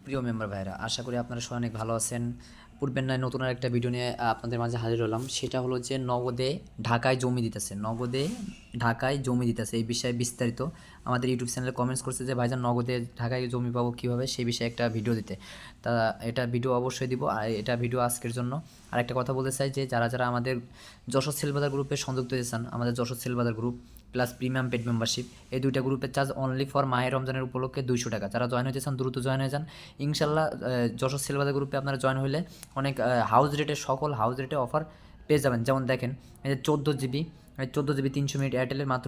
প্রিয় মেম্বার ভাইরা, আশা করি আপনারা সবাই অনেক ভালো আছেন। পূর্বের নয় নতুন আর একটা ভিডিও নিয়ে আপনাদের মাঝে হাজির হলাম। সেটা হলো যে নগদে ঢাকায় জমি দিতেছে, নগদে ঢাকায় জমি দিতেছে এই বিষয়ে বিস্তারিত আমাদের ইউটিউব চ্যানেলে কমেন্টস করছে যে ভাইজান নগদে ঢাকায় জমি পাবো কীভাবে, সেই বিষয়ে একটা ভিডিও দিতে। তা এটা ভিডিও অবশ্যই দিব, আর এটা ভিডিও আজকের জন্য। আর একটা কথা বলতে চাই যে যারা যারা আমাদের যশোর সেলবাজার গ্রুপে সংযুক্ত হতে চান, আমাদের Jessore Sellbazar group plus premium paid membership, এই দুইটা গ্রুপের চার্জ অনলি ফর মাহের রমজানের উপলক্ষে 200 টাকা। যারা জয়েন হতে চান দ্রুত জয়েন হয়ে যান ইনশাল্লাহ। যশোর সেলবাজার গ্রুপে আপনারা জয়েন হলে অনেক হাউস রেটে, সকল হাউস রেটে অফার পেয়ে যাবেন। যেমন দেখেন, এই যে 14 জিবি, 14 জিবি 300 মিনিট এয়ারটেলের মাত্র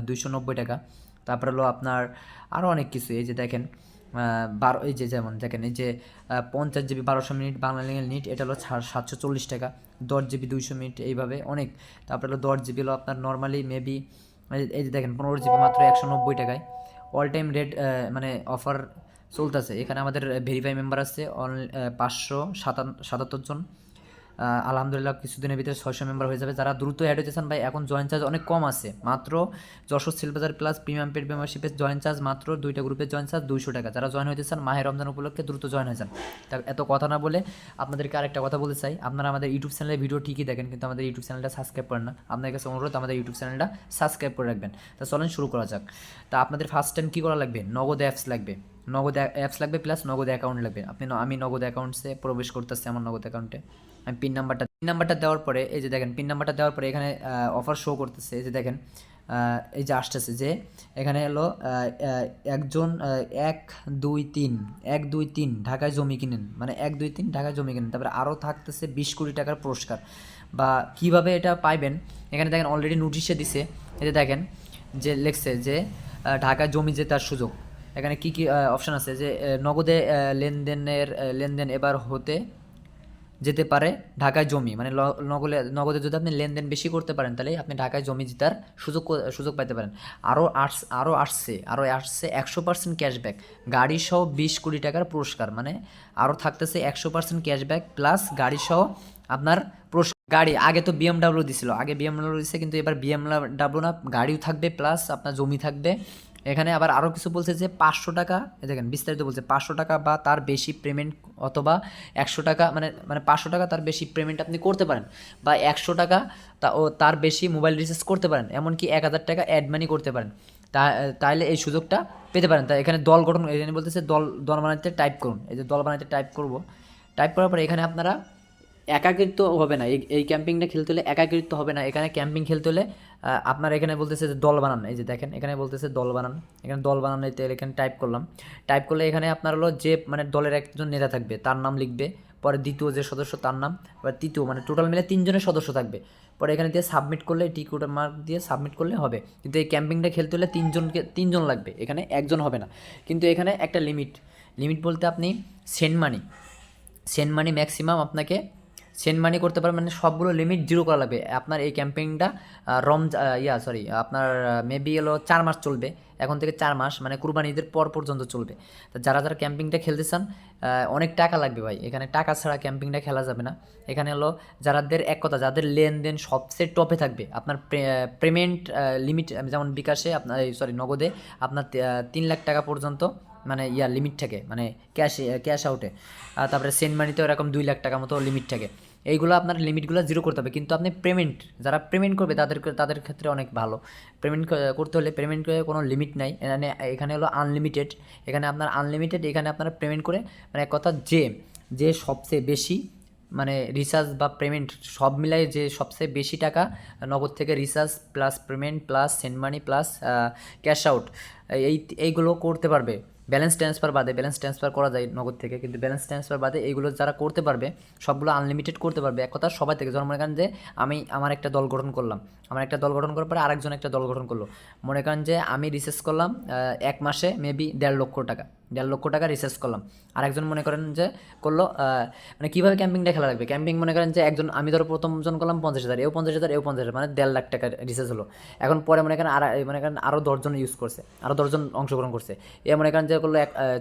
290 টাকা। তারপরে হলো আপনার আরও অনেক কিছু, এই যে দেখেন এই যে যেমন দেখেন, এই যে 50 জিবি 1200 মিনিট বাংলালিংকের নিট, এটা হলো 740 টাকা। 10 জিবি 200 মিনিট, এইভাবে অনেক। তারপরে হলো 10 জিবি হলো আপনার নর্মালি মেবি, এই যে দেখেন 15 জিবি মাত্র 190 টাকায়। অল টাইম রেট মানে অফার চলতেছে। এখানে আমাদের ভেরিফাই মেম্বার আছে 577 জন। আলহামদুলিল্লাহ কিছুদিনের ভিতরে 600 মেম্বার হয়ে যাবে। যারা দ্রুত অ্যাড হতে চান ভাই, এখন জয়েন চার্জ অনেক কম আছে, মাত্র যশোর সেলবাজার প্লাস প্রিমিয়াম পেড মেম্বারশিপের জয়েন চার্জ মাত্র, দুইটা গ্রুপের জয়েন চার্জ 200 টাকা। যারা জয়েন হতে চান মাহে রমজান উপলক্ষে দ্রুত জয়েন হয়ে যান। তা এত কথা না বলে আপনাদেরকে আরেকটা কথা বলতে চাই, আপনারা আমাদের ইউটিউব চ্যানেলে ভিডিও ঠিকই দেখেন, কিন্তু আমাদের ইউটিউব চ্যানেলটা সাবস্ক্রাইব করেন না। আপনাদের কাছে অনুরোধ, আমাদের ইউটিউব চ্যানেলটা সাবস্ক্রাইব করে রাখবেন। তা চলেন শুরু করা যাক। তা আপনাদের ফার্স্ট টাইম কী করা লাগবে, নগদ অ্যাপস লাগবে, নগদ অ্যাপস লাগবে প্লাস নগদ অ্যাকাউন্ট লাগবে। আমি নগদ অ্যাকাউন্টসে প্রবেশ করতেছি, আমার নগদ অ্যাকাউন্টে আমি পিন নাম্বারটা দেওয়ার পরে, এই যে দেখেন পিন নাম্বারটা দেওয়ার পরে এখানে অফার শো করতেছে। এই যে দেখেন, এই যে আসতেছে যে এখানে হলো একজন 1 2 3 1 2 3 ঢাকায় জমি কিনেন, মানে 1 2 3 ঢাকায় জমি কিনেন। তারপরে আরও থাকতেছে 20 কোটি টাকার পুরস্কার। বা কিভাবে এটা পাইবেন, এখানে দেখেন অলরেডি নোটিশে দিছে। এই যে দেখেন যে লেখছে যে ঢাকায় জমি জেতার সুযোগ। এখানে কি কি অপশান আছে, যে নগদে লেনদেন এবার হতে যেতে পারে ঢাকায় জমি, মানে নগদে যদি আপনি লেনদেন বেশি করতে পারেন তাহলে আপনি ঢাকায় জমি জেতার সুযোগ পাইতে পারেন। আরও আসছে 100% ক্যাশব্যাক, গাড়ি সহ 20 কোটি টাকার পুরস্কার। মানে আরও থাকতেছে 100% ক্যাশব্যাক প্লাস গাড়ি সহ আপনার পুরস্কার। গাড়ি আগে তো বিএমডাব্লিউ দিছিল, আগে বিএমডাব্লিউ দিচ্ছে, কিন্তু এবার বিএমডাব্লিউ না, গাড়িও থাকবে প্লাস আপনার জমি থাকবে। এখানে আবার আরও কিছু বলছে যে 500 টাকা, দেখেন বিস্তারিত বলছে 500 টাকা বা তার বেশি পেমেন্ট, অথবা 100 টাকা, মানে 500 টাকা তার বেশি পেমেন্ট আপনি করতে পারেন, বা 100 টাকা তার বেশি মোবাইল রিচার্জ করতে পারেন, এমনকি 1000 টাকা অ্যাড মানি করতে পারেন। তাহলে এই সুযোগটা পেতে পারেন। তাই এখানে দল গঠন, এখানে বলতেছে দল বানাইতে টাইপ করুন। এই যে দল বানাইতে টাইপ করব, টাইপ করার পরে এখানে আপনারা একাকিত্ব হবে না, এই ক্যাম্পিংটা খেলতে হলে একাকিত্ব হবে না। এখানে ক্যাম্পিং খেলতে হলে আপনার এখানে বলতেছে যে দল বানান। এই যে দেখেন এখানে বলতেছে দল বানান, এখানে দল বানানোতে এখানে টাইপ করলাম। টাইপ করলে এখানে আপনার হলো যে মানে দলের একজন নেতা থাকবে তার নাম লিখবে, পরে দ্বিতীয় যে সদস্য তার নাম, এবার তৃতীয়, মানে টোটাল মিলে 3জনের সদস্য থাকবে। পরে এখানে দিয়ে সাবমিট করলে, টিক মার্ক দিয়ে সাবমিট করলে হবে। কিন্তু এই ক্যাম্পিংটা খেলতে হলে 3জন লাগবে, এখানে একজন হবে না। কিন্তু এখানে একটা লিমিট বলতে আপনি সেন্ড মানি ম্যাক্সিমাম আপনাকে সেন্ড মানি করতে পারবেন, মানে সবগুলো লিমিট জিরো করা লাগবে। আপনার এই ক্যাম্পেইনটা আপনার মেবি হলো 4 মাস চলবে, এখন থেকে 4 মাস, মানে কুরবানি ঈদের পর পর্যন্ত চলবে। তো যারা যারা ক্যাম্পিংটা খেলতে চান, অনেক টাকা লাগবে ভাই, এখানে টাকা ছাড়া ক্যাম্পিংটা খেলা যাবে না। এখানে হলো যাদের লেনদেন সবচেয়ে টপে থাকবে, আপনার পেমেন্ট লিমিট, যেমন বিকাশে আপনার নগদে আপনার 3 লাখ টাকা পর্যন্ত, মানে লিমিট থাকে, মানে ক্যাশ আউটে। তারপরে সেন্ড মানিতেও এরকম 2 লাখ টাকা মতো লিমিট থাকে। এইগুলো আপনার লিমিটগুলো জিরো করতে হবে, কিন্তু আপনি যারা পেমেন্ট করবে তাদের ক্ষেত্রে অনেক ভালো। পেমেন্ট করতে হলে পেমেন্ট করে কোনো লিমিট নাই, এখানে হলো আনলিমিটেড। এখানে আপনারা পেমেন্ট করে, মানে এক কথা যে সবচেয়ে বেশি, মানে রিচার্জ বা পেমেন্ট সব মিলাই যে সবচেয়ে বেশি টাকা নগদ থেকে recharge plus payment plus send money plus cash out, এইগুলো করতে পারবে। ব্যালেন্স ট্রান্সফার করা যায় নগদ থেকে, কিন্তু ব্যালেন্স ট্রান্সফার বাদে এইগুলো যারা করতে পারবে সবগুলো আনলিমিটেড করতে পারবে। এক কথা সবাই থেকে, যেমন মনে করেন যে আমার একটা দল গঠন করলাম, করার পরে আরেকজন একটা দল গঠন করলো। মনে করেন যে আমি রিচার্জ করলাম 1 মাসে মেবি 1.5 লক্ষ টাকা রিচার্জ করলাম। আরেকজন মনে করেন যে করলো, মানে কীভাবে ক্যাম্পিংটা খেলা লাগবে, ক্যাম্পিং মনে করেন যে আমি ধরো প্রথমজন করলাম 50,000, এও 50,000, এও 50,000, মানে 1.5 লাখ টাকা রিচার্জ হলো। এখন পরে মনে করেন আরও 10জন ইউজ করছে, আরও 10জন অংশগ্রহণ করছে। মনে করেন যে করলো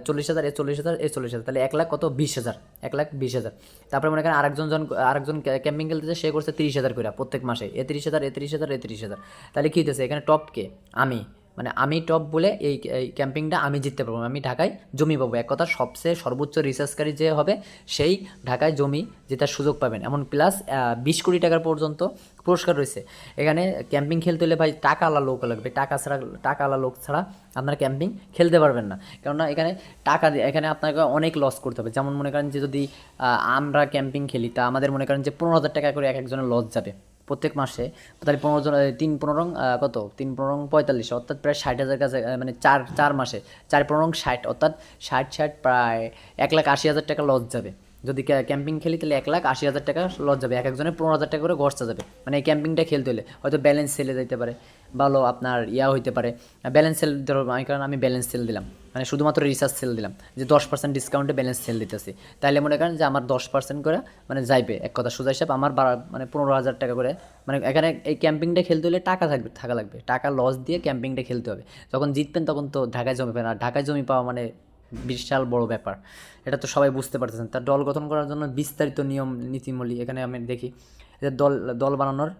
40,000, 40,000, 40,000, তাহলে 1 লাখ কত 20,000, 1,20,000। তারপরে মনে করেন আরেকজন ক্যাম্পিং খেলতেছে, সে করছে 30,000 করে প্রত্যেক মাসে, 30,000, 30,000, 30,000। তাহলে কী হইতেছে এখানে টপ কে, আমি মানে আমি টপ বলে এই ক্যাম্পিংটা আমি জিততে পারবো, আমি ঢাকায় জমি পাবো। এক কথা সবচেয়ে সর্বোচ্চ রিসার্চকারী যে হবে সেই ঢাকায় জমি জেতার সুযোগ পাবেন। এমন প্লাস 20 কোটি টাকার পর্যন্ত পুরস্কার রয়েছে। এখানে ক্যাম্পিং খেলতে হলে ভাই টাকাওয়ালা লোক লাগবে, টাকাওয়ালা লোক ছাড়া আপনার ক্যাম্পিং খেলতে পারবেন না। কেননা এখানে এখানে আপনাকে অনেক লস করতে হবে। যেমন মনে করেন যে যদি আমরা ক্যাম্পিং খেলি, তা আমাদের মনে করেন যে 15,000 টাকা করে এক একজনের লস যাবে প্রত্যেক মাসে। তাহলে 15 জন, 3 15 কত, 3 15 45, অর্থাৎ প্রায় 60,000 কাছে, মানে চার চার মাসে 4 15 60, অর্থাৎ 60 প্রায় 1,80,000 টাকা লস যাবে। যদি ক্যাম্পিং খেলি তাহলে 1,80,000 টাকা লস যাবে, এক একজনের 15,000 টাকা করে খরচা যাবে। মানে এই ক্যাম্পিংটা খেলতে হলে হয়তো ব্যালেন্স সেলে যেতে পারে, ভালো আপনার হইতে পারে ব্যালেন্স সেল। ধরো কারণ আমি ব্যালেন্স সেল দিলাম, মানে শুধুমাত্র রিচার্জ সেল দিলাম, যে 10% ডিসকাউন্টে ব্যালেন্স সেল দিতেছি, তাহলে মনে করেন যে আমার 10% করে মানে যাইবে। এক কথা সোজা হিসাব আমার মানে 15,000 টাকা করে। মানে এখানে এই ক্যাম্পিংটা খেলতে হলে টাকা থাকা লাগবে, টাকা লস দিয়ে ক্যাম্পিংটা খেলতে হবে। যখন জিতবেন তখন তো ঢাকায় জমি পাবেন, আর ঢাকায় জমি পাওয়া মানে বিশাল বড় ব্যাপার। এটা তো সবাই বুঝতে পারতেছেন। তার দল গঠন করার জন্য বিস্তারিত নিয়ম নীতিমালি এখানে আমি দেখি যে দল বানানোর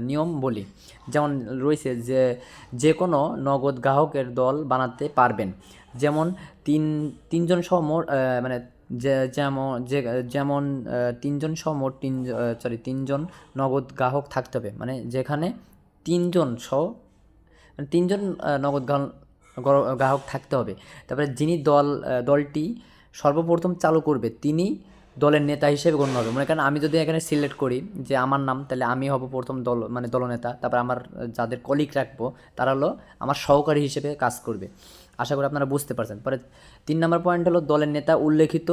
নিয়ম বলি। যেমন রয়েছে যে যে কোনো নগদ গ্রাহকের দল বানাতে পারবেন। যেমন তিনজন সহ মোট মানে যেমন 3জন সহ মোট 3জন নগদ গ্রাহক থাকতে হবে। মানে যেখানে 3জন সহ, মানে 3জন নগদ গ্রাহক থাকতে হবে। তারপরে যিনি দলটি সর্বপ্রথম চালু করবে তিনি দলের নেতা হিসেবে গণ্য হবে। মনে করেন আমি যদি এখানে সিলেক্ট করি যে আমার নাম, তাহলে আমি হব প্রথম মানে দলনেতা। তারপর আমার যাদের কলিগ রাখবো তারা হলো আমার সহকারী হিসেবে কাজ করবে। আশা করি আপনারা বুঝতে পারছেন। পরে 3 নম্বর পয়েন্ট হলো দলের নেতা উল্লেখিত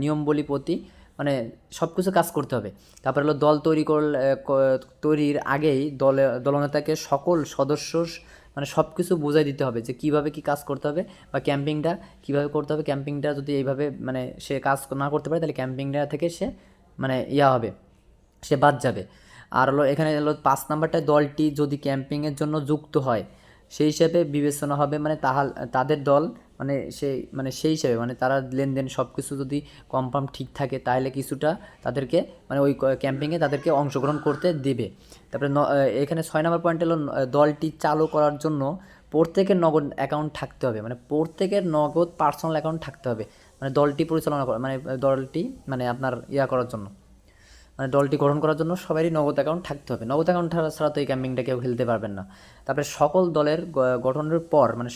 নিয়মবলী প্রতি মানে সব কিছু কাজ করতে হবে। তারপরে হলো দল তৈরির আগেই দলনেতাকে সকল সদস্য মানে সব কিছু বুঝাই দিতে হবে যে কীভাবে কী কাজ করতে হবে বা ক্যাম্পিংটা কীভাবে করতে হবে। ক্যাম্পিংটা যদি এইভাবে মানে সে কাজ না করতে পারে তাহলে ক্যাম্পিংটা থেকে সে মানে হবে, সে বাদ যাবে। আর হলো এখানে হলো 5 নাম্বারটা, দলটি যদি ক্যাম্পিংয়ের জন্য যুক্ত হয় সেই হিসেবে বিবেচনা হবে। মানে তাদের দল সেই হিসেবে মানে তারা লেনদেন সব কিছু যদি কনফার্ম ঠিক থাকে তাহলে কিছুটা তাদেরকে মানে ওই ক্যাম্পিংয়ে তাদেরকে অংশগ্রহণ করতে দেবে। তারপরে এখানে 6 নম্বর পয়েন্ট হলো দলটি চালু করার জন্য প্রত্যেকের নগদ অ্যাকাউন্ট থাকতে হবে। মানে প্রত্যেকের নগদ পার্সোনাল অ্যাকাউন্ট থাকতে হবে। মানে দলটি পরিচালনা করা মানে দলটি মানে আপনার করার জন্য, মানে দলটি গঠন করার জন্য সবারই নগদ অ্যাকাউন্ট থাকতে হবে। নগদ অ্যাকাউন্ট ছাড়া তো এই ক্যাম্পিংটা কেউ খেলতে পারবেন না। তারপরে সকল দলের গঠনের পর মানে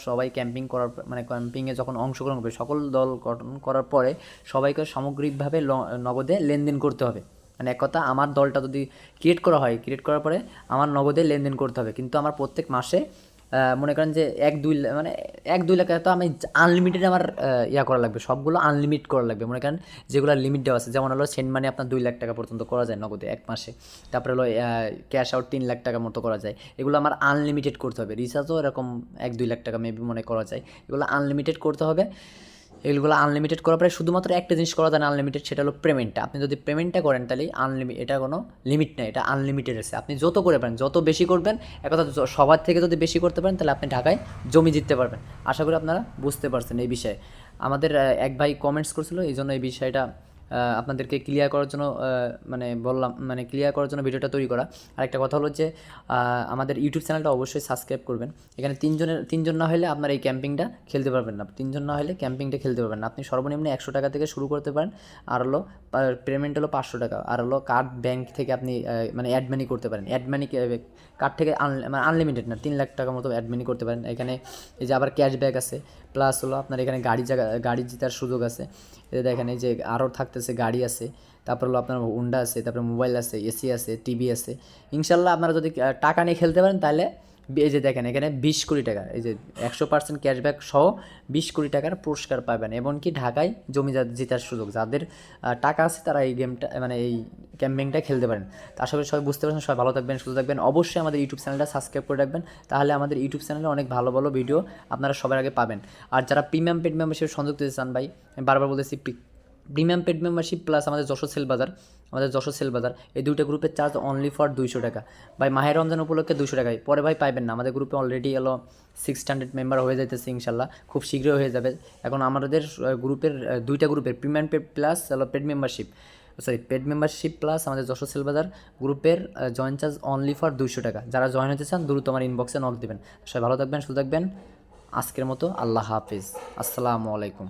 সবাই ক্যাম্পিংয়ে যখন অংশগ্রহণ করবে, সকল দল গঠন করার পরে সবাইকে সামগ্রিকভাবে নগদে লেনদেন করতে হবে। মানে এক কথা আমার দলটা যদি ক্রিয়েট করার পরে আমার নগদে লেনদেন করতে হবে। কিন্তু আমার প্রত্যেক মাসে মনে করেন যে 1-2 লাখ তো আমি আনলিমিটেড আমার করা লাগবে, সবগুলো আনলিমিট করা লাগবে। মনে করেন যেগুলো লিমিট দেওয়া আছে, যেমন হলো সেন্ড মানি আপনার 2 লাখ টাকা পর্যন্ত করা যায় নগদে এক মাসে। তারপরে হলো ক্যাশ আউট 3 লাখ টাকার মতো করা যায়। এগুলো আমার আনলিমিটেড করতে হবে। রিচার্জও এরকম 1-2 লাখ টাকা মেবি মনে করা যায়। এগুলো আনলিমিটেড করতে হবে। এগুলো আনলিমিটেড করার পরে শুধুমাত্র একটা জিনিস করা যায় না আনলিমিটেড, সেটা হলো পেমেন্টটা। আপনি যদি পেমেন্টটা করেন তাহলে এটা কোনো লিমিট নেই, এটা আনলিমিটেড আছে। আপনি যত করে পারেন, যত বেশি করবেন, একথা সবার থেকে যদি বেশি করতে পারেন তাহলে আপনি ঢাকায় জমি জিততে পারবেন। আশা করি আপনারা বুঝতে পারছেন এই বিষয়ে। আমাদের এক ভাই কমেন্টস করছিল, এই জন্য এই বিষয়টা আপনাদেরকে ক্লিয়ার করার জন্য ক্লিয়ার করার জন্য ভিডিওটা তৈরি করা। আরেকটা কথা হলো যে আমাদের ইউটিউব চ্যানেলটা অবশ্যই সাবস্ক্রাইব করবেন। এখানে তিনজন না হলে আপনার এই ক্যাম্পিংটা খেলতে পারবেন না। 3জন না হলে ক্যাম্পিংটা খেলতে পারবেন না। আপনি সর্বনিম্ন 100 টাকা থেকে শুরু করতে পারেন। আর হলো পেমেন্ট হলো 500 টাকা। আর হলো কার্ড ব্যাংক থেকে আপনি মানে অ্যাড মানি করতে পারেন। অ্যাড মানি কার্ড থেকে আনলিমিটেড না, 3 লাখ টাকার মতো অ্যাড মানি করতে পারেন। এখানে এই যে আবার ক্যাশব্যাক আছে, প্লাস হলো আপনার এখানে গাড়ি জেতার সুযোগ আছে। দেখেন এই যে আরও থাকতেছে, গাড়ি আছে, তারপর হলো আপনার হুন্ডা আছে, তারপরে মোবাইল আছে, এসি আছে, টিভি আছে। ইনশাল্লাহ আপনারা যদি টাকা নিয়ে খেলতে পারেন তাহলে এই যে দেখেন এখানে 20 কোটি টাকা, এই যে 100% ক্যাশব্যাক সহ 20 কোটি টাকার পুরস্কার পাবেন। এমনকি ঢাকায় জমি জেতার সুযোগ। যাদের টাকা আছে তারা এই গেমটা মানে এই ক্যাম্পিংটা খেলতে পারেন। তো আশা করি সবাই বুঝতে পারছেন। সবাই ভালো থাকবেন, সুস্থ থাকবেন। অবশ্যই আমাদের ইউটিউব চ্যানেলটা সাবস্ক্রাইব করে রাখবেন, তাহলে আমাদের ইউটিউব চ্যানেলে অনেক ভালো ভালো ভিডিও আপনারা সবার আগে পাবেন। আর যারা প্রিমিয়াম পেড মেম্বারশিপ সংযুক্ত হতে চান ভাই, আমি বারবার বলতেছি, প্রিমিয়াম পেড মেম্বারশিপ প্লাস আমাদের যশোর সেল বাজার এই দুইটা গ্রুপের চার্জ অনলি ফর 200 টাকা। ভাই মাহের রমজান উপলক্ষে 200 টাকায়, পরে ভাই পাইবেন না। আমাদের গ্রুপে অলরেডি 600 মেম্বার হয়ে যাইতেছে, ইনশাল্লাহ খুব শীঘ্রই হয়ে যাবে। এখন আমাদের গ্রুপের দুইটা গ্রুপের premium paid plus paid membership sorry paid membership plus আমাদের যশোর সেলবাজার গ্রুপের জয়েন চার্জ অনলি ফর 200 টাকা। যারা জয়েন হতে চান দ্রুত আমার ইনবক্সে নক দেবেন। সবাই ভালো থাকবেন, সুস্থ থাকবেন। আজকের মতো আল্লাহ হাফিজ, আসসালামু আলাইকুম।